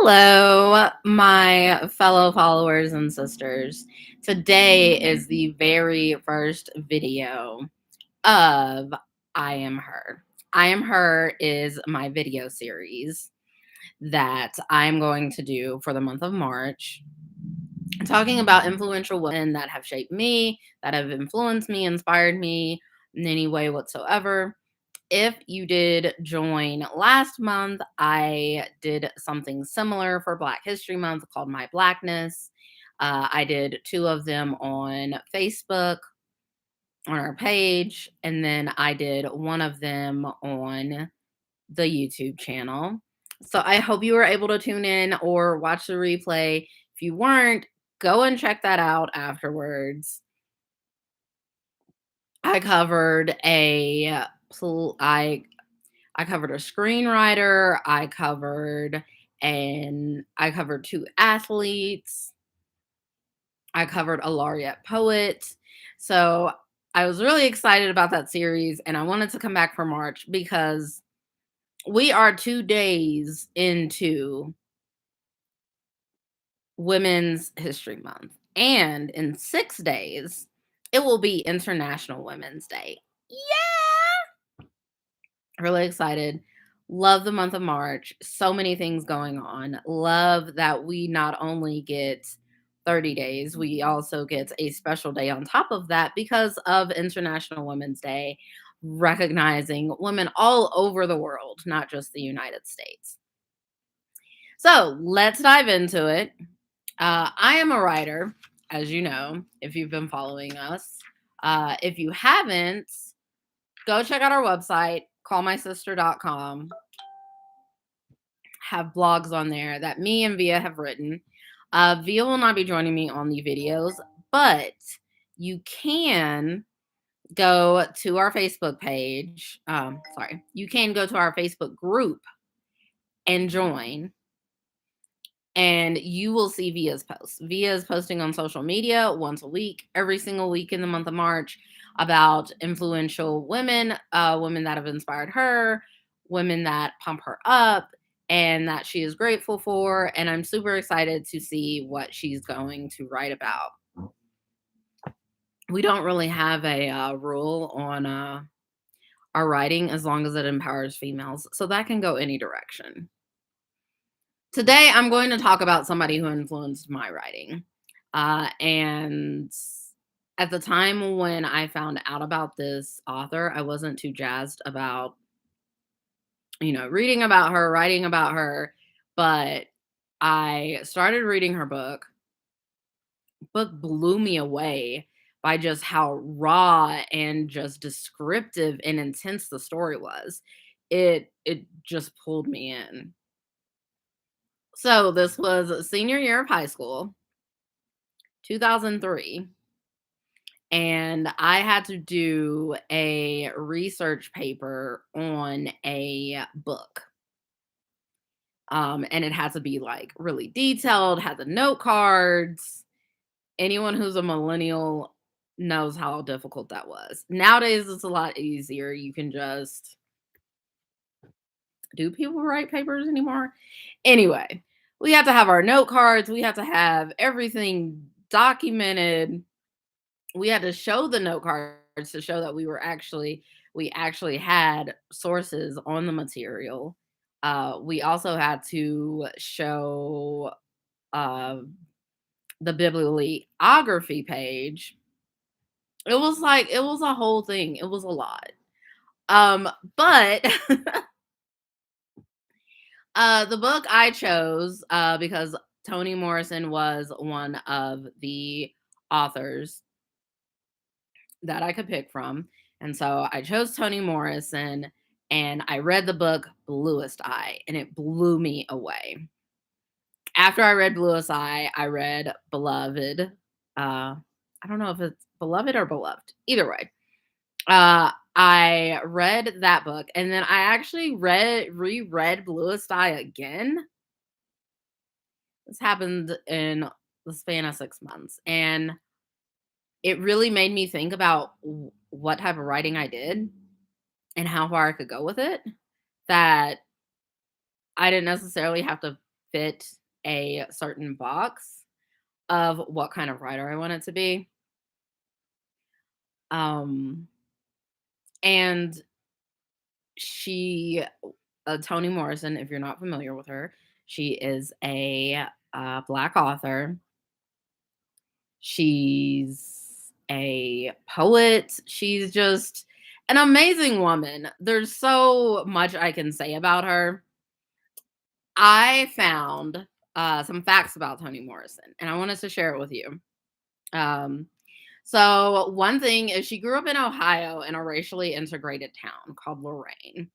Hello, my fellow followers and sisters. Today is the very first video of I Am Her. I Am Her is my video series that I'm going to do for the month of March, talking about influential women that have shaped me, that have influenced me, inspired me in any way whatsoever. If you did join last month, I did something similar for Black History Month called My Blackness. I did two of them on Facebook on our page, and then I did one of them on the YouTube channel. So I hope you were able to tune in or watch the replay. If you weren't, go and check that out afterwards. I covered a I covered a screenwriter, I covered two athletes, I covered a laureate poet. So I was really excited about that series and I wanted to come back for March because we are 2 days into Women's History Month. And in 6 days, it will be International Women's Day. Yeah! Really excited. Love the month of March. So many things going on. Love that we not only get 30 days, we also get a special day on top of that because of International Women's Day, recognizing women all over the world, not just the United States. So let's dive into it. I am a writer, as you know, if you've been following us. If you haven't, go check out our website, callmysister.com. Have blogs on there that me and Via have written. Via will not be joining me on the videos, but you can go to our Facebook page. You can go to our Facebook group and join, and you will see Via's posts. Via is posting on social media once a week, every single week in the month of March, about influential women, women that have inspired her, women that pump her up, and that she is grateful for. And I'm super excited to see what she's going to write about. We don't really have a rule on our writing as long as it empowers females, so that can go any direction. Today, I'm going to talk about somebody who influenced my writing. And at the time when I found out about this author, I wasn't too jazzed about, reading about her, writing about her. But I started reading her book. Book blew me away by just how raw and just descriptive and intense the story was. It just pulled me in. So this was senior year of high school, 2003, and I had to do a research paper on a book. And it had to be like really detailed, had the note cards. Anyone who's a millennial knows how difficult that was. Nowadays, it's a lot easier. You can just do people write papers anymore? Anyway, we have to have our note cards. We have to have everything documented. We had to show the note cards to show that we actually had sources on the material. We also had to show uh, the bibliography page. It was a whole thing. It was a lot. But the book I chose, because Toni Morrison was one of the authors that I could pick from. And so I chose Toni Morrison and I read the book Bluest Eye and it blew me away. After I read Bluest Eye, I read Beloved. I don't know if it's Beloved or Beloved. Either way. I read that book and then I actually reread Bluest Eye again. This happened in the span of 6 months. And it really made me think about what type of writing I did and how far I could go with it. That I didn't necessarily have to fit a certain box of what kind of writer I wanted to be. Um, and she, Toni Morrison, if you're not familiar with her, she is a Black author. She's a poet. She's just an amazing woman. There's so much I can say about her. I found some facts about Toni Morrison, and I wanted to share it with you. Um, so, one thing is she grew up in Ohio in a racially integrated town called Lorraine.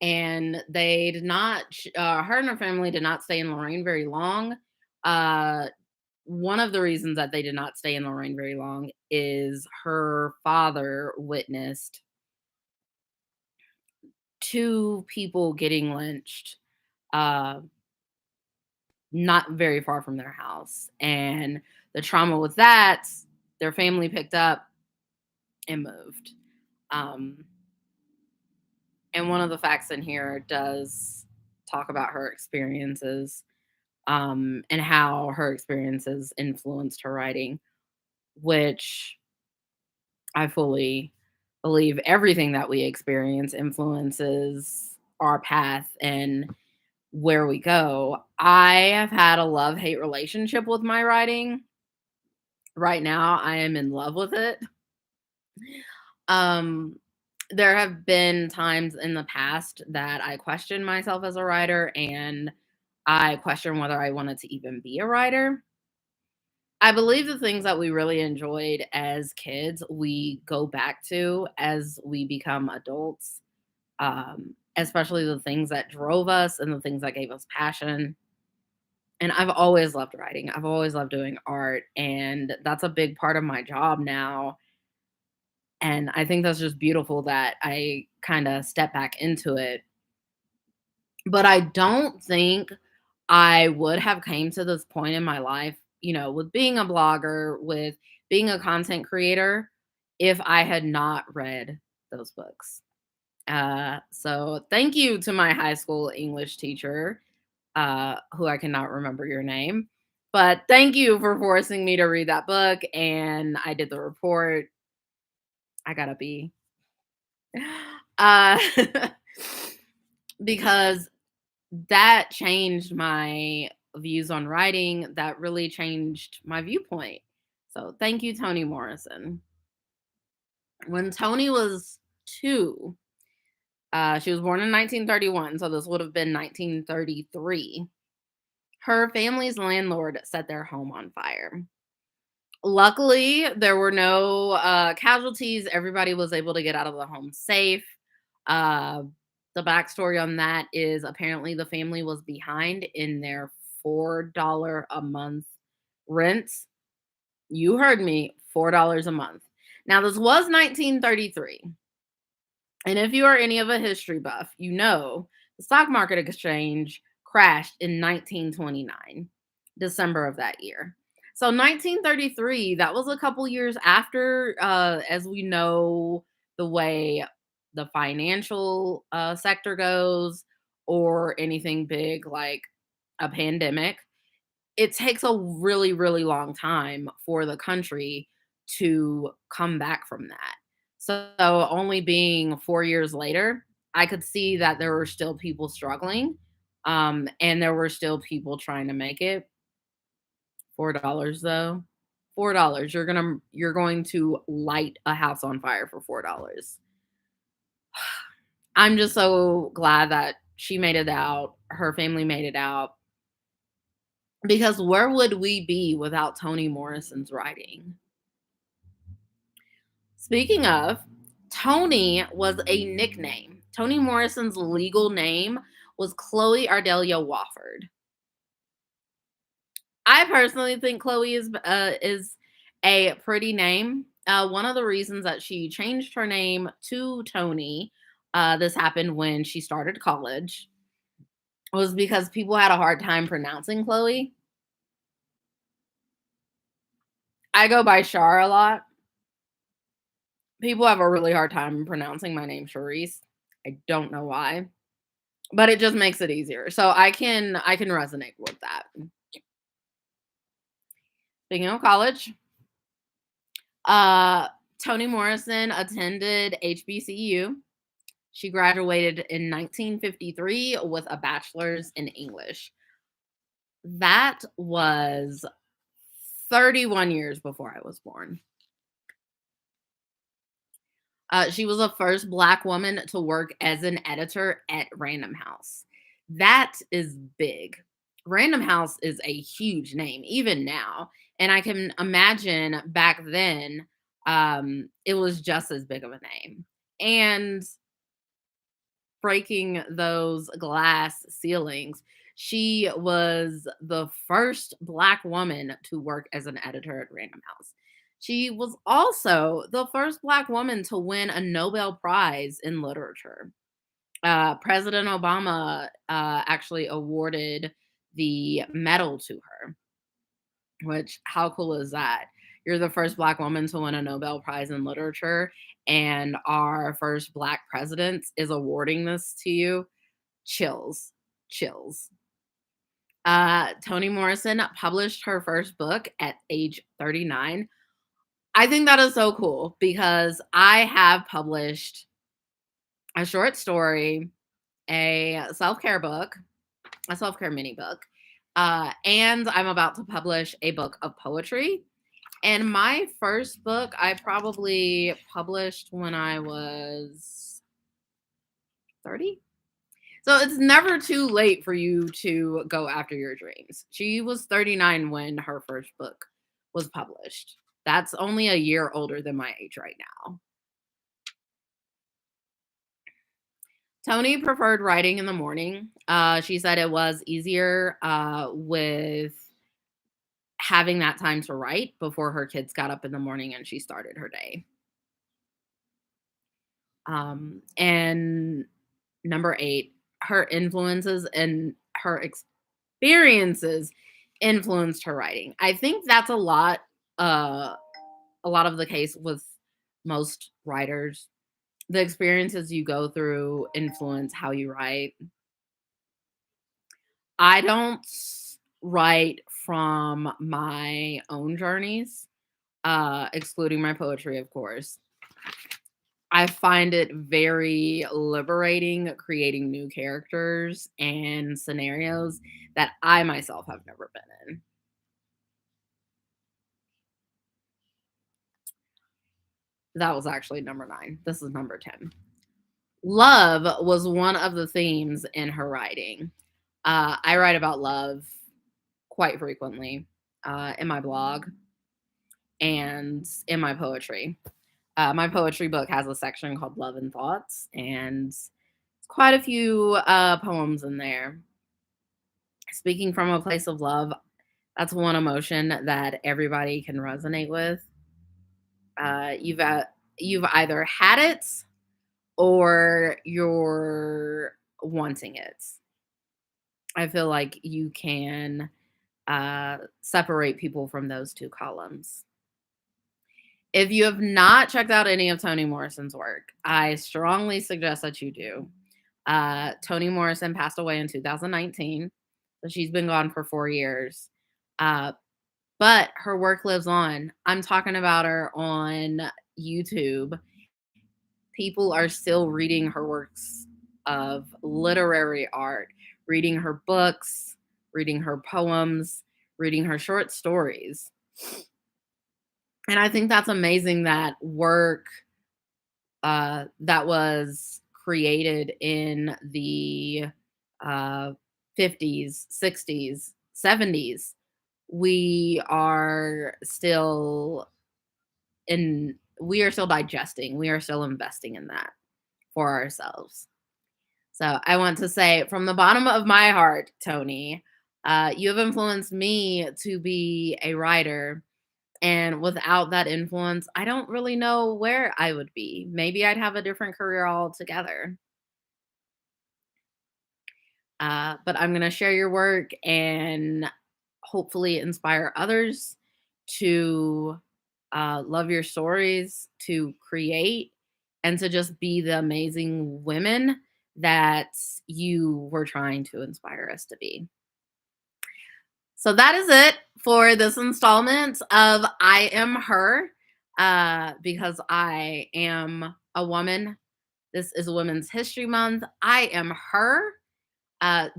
And they did not, her and her family did not stay in Lorraine very long. Uh, One of the reasons that they did not stay in Lorraine very long is her father witnessed two people getting lynched uh, not very far from their house. And the trauma with that, their family picked up and moved. Um, and one of the facts in here does talk about her experiences, and how her experiences influenced her writing, which I fully believe everything that we experience influences our path and where we go. I have had a love hate relationship with my writing. Right now, I am in love with it. Um, there have been times in the past that I questioned myself as a writer and I questioned whether I wanted to even be a writer. I believe the things that we really enjoyed as kids, we go back to as we become adults, especially the things that drove us and the things that gave us passion. And I've always loved writing. I've always loved doing art, and that's a big part of my job now. And I think that's just beautiful that I kind of step back into it. But I don't think I would have came to this point in my life, with being a blogger, with being a content creator, if I had not read those books. So thank you to my high school English teacher, who I cannot remember your name, but thank you for forcing me to read that book. And I did the report. I got a B. Uh, because that changed my views on writing. That really changed my viewpoint. So thank you, Toni Morrison. When Toni was 2, she was born in 1931, so this would have been 1933. Her family's landlord set their home on fire. Luckily, there were no casualties. Everybody was able to get out of the home safe. Uh, the backstory on that is apparently the family was behind in their $4 a month rent. You heard me, $4 a month. Now, this was 1933. And if you are any of a history buff, you know the stock market exchange crashed in 1929, December of that year. So 1933, that was a couple years after, as we know, the way the financial sector goes, or anything big like a pandemic. It takes a really, really long time for the country to come back from that. So only being 4 years later, I could see that there were still people struggling, and there were still people trying to make it. $4 though. $4. You're going to light a house on fire for $4. I'm just so glad that she made it out, her family made it out, because where would we be without Toni Morrison's writing? Speaking of, Toni was a nickname. Toni Morrison's legal name was Chloe Ardelia Wofford. I personally think Chloe is a pretty name. One of the reasons that she changed her name to Toni, this happened when she started college, was because people had a hard time pronouncing Chloe. I go by Char a lot. People have a really hard time pronouncing my name, Charisse. I don't know why, but it just makes it easier. So I can resonate with that. Speaking of college, uh, Toni Morrison attended HBCU. She graduated in 1953 with a bachelor's in English. That was 31 years before I was born. She was the first Black woman to work as an editor at Random House. That is big. Random House is a huge name, even now. And I can imagine back then, it was just as big of a name. And breaking those glass ceilings, she was the first Black woman to work as an editor at Random House. She was also the first Black woman to win a Nobel Prize in literature. President Obama actually awarded the medal to her, which, how cool is that? You're the first Black woman to win a Nobel Prize in literature, and our first Black president is awarding this to you. Chills, chills. Toni Morrison published her first book at age 39. I think that is so cool because I have published a short story, a self-care book, a self-care mini book, and I'm about to publish a book of poetry. And my first book I probably published when I was 30. So it's never too late for you to go after your dreams. She was 39 when her first book was published. That's only a year older than my age right now. Toni preferred writing in the morning. She said it was easier with having that time to write before her kids got up in the morning and she started her day. And number 8, her influences and her experiences influenced her writing. I think that's uh, a lot of the case with most writers. The experiences you go through influence how you write. I don't write from my own journeys, excluding my poetry, of course. I find it very liberating creating new characters and scenarios that I myself have never been in. That was actually number 9. This is number 10. Love was one of the themes in her writing. I write about love quite frequently in my blog and in my poetry. My poetry book has a section called Love and Thoughts, and it's quite a few poems in there. Speaking from a place of love, that's one emotion that everybody can resonate with. You've either had it or you're wanting it. I feel like you can separate people from those two columns. If you have not checked out any of Toni Morrison's work, I strongly suggest that you do. Toni Morrison passed away in 2019, so she's been gone for 4 years. Uh, but her work lives on. I'm talking about her on YouTube. People are still reading her works of literary art, reading her books, reading her poems, reading her short stories. And I think that's amazing that work that was created in the uh, 50s, 60s, 70s, we are still digesting, we are still investing in that for ourselves. So I want to say from the bottom of my heart, Toni, you have influenced me to be a writer. And without that influence, I don't really know where I would be. Maybe I'd have a different career altogether. But I'm going to share your work and hopefully inspire others to love your stories, to create, and to just be the amazing women that you were trying to inspire us to be. So that is it for this installment of I Am Her, because I am a woman. This is Women's History Month. I am her.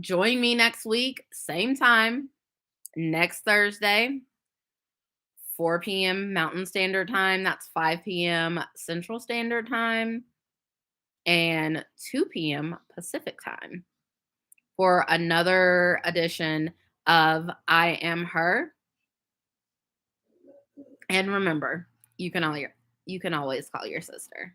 Join me next week, same time, next Thursday, 4 p.m. Mountain Standard Time. That's 5 p.m. Central Standard Time and 2 p.m. Pacific Time for another edition of I Am Her. And remember, you can always call your sister.